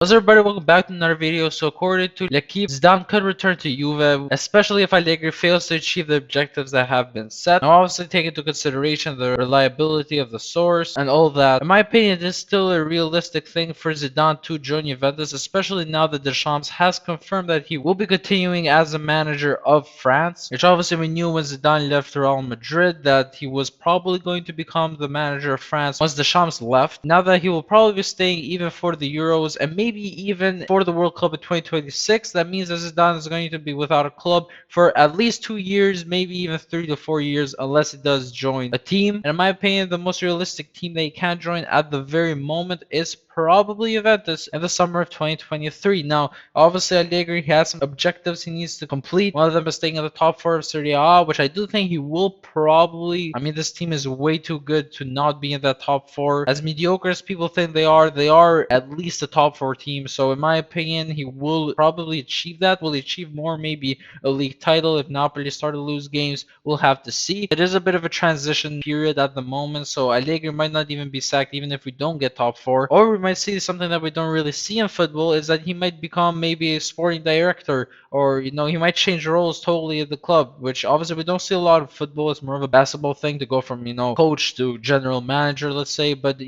What's up, everybody, welcome back to another video. So according to L'Equipe, Zidane could return to Juve, especially if Allegri fails to achieve the objectives that have been set. Now obviously take into consideration the reliability of the source and all that. In my opinion, it is still a realistic thing for Zidane to join Juventus, especially now that Deschamps has confirmed that he will be continuing as a manager of France, which obviously we knew when Zidane left Real Madrid that he was probably going to become the manager of France once Deschamps left. Now that he will probably be staying even for the Euros and maybe even for the World Cup in 2026, that means that Zidane is going to be without a club for at least 2 years, maybe even 3 to 4 years, unless he does join a team. And in my opinion, the most realistic team that he can join at the very moment is probably Juventus in the summer of 2023. Now, obviously, Allegri has some objectives he needs to complete. One of them is staying in the top four of Serie A, which I do think he will probably. I mean, this team is way too good to not be in that top four. As mediocre as people think they are at least a top four team. So, in my opinion, he will probably achieve that. Will he achieve more? Maybe a league title. If Napoli start to lose games, we'll have to see. It is a bit of a transition period at the moment, so Allegri might not even be sacked even if we don't get top four. Or we might see something that we don't really see in football, is that he might become maybe a sporting director, or he might change roles totally at the club, which obviously we don't see a lot of football. It's more of a basketball thing to go from coach to general manager, let's say. But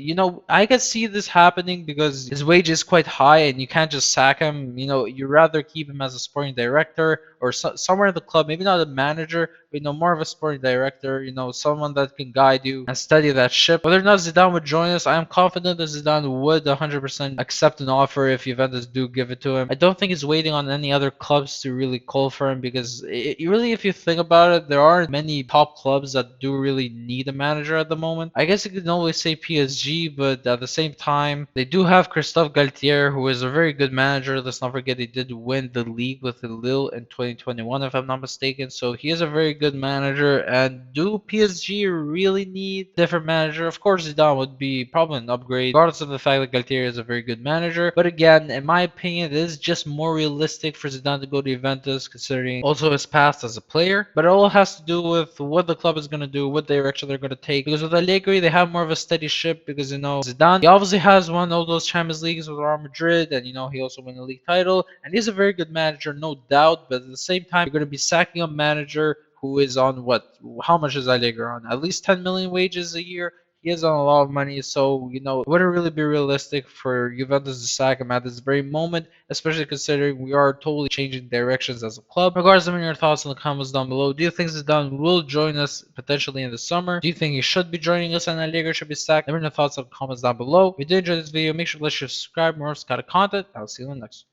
I could see this happening because his wage is quite high and you can't just sack him. You rather keep him as a sporting director or somewhere in the club, maybe not a manager, but more of a sporting director, someone that can guide you and steady that ship. Whether or not Zidane would join us, I am confident that Zidane would 100% accept an offer if Juventus do give it to him. I don't think he's waiting on any other clubs to really call for him, because really, if you think about it, there aren't many top clubs that do really need a manager at the moment. I guess you could always say PSG, but at the same time, they do have Christophe Galtier, who is a very good manager. Let's not forget he did win the league with Lille in 2021, if I'm not mistaken. So he is a very good manager. And do PSG really need a different manager? Of course, Zidane would be probably an upgrade, regardless of the fact that Galtier is a very good manager. But again, in my opinion, it is just more realistic for Zidane to go to Juventus, considering also his past as a player. But it all has to do with what the club is going to do, what direction they're going to take. Because with Allegri, they have more of a steady ship, because Zidane, he obviously has won all those Champions Leagues with Real Madrid, and he also won a league title, and he's a very good manager, no doubt. But at the same time, you're going to be sacking a manager who is on what? How much is Allegri on? At least 10 million wages a year. He is on a lot of money, so it wouldn't really be realistic for Juventus to sack him at this very moment, especially considering we are totally changing directions as a club. Regardless, let me know your thoughts in the comments down below. Do you think Zidane will join us potentially in the summer? Do you think he should be joining us and Allegri should be sacked? Let me know your thoughts in the comments down below. If you did enjoy this video, make sure to like, share, subscribe, more kind of content. I'll see you in the next one.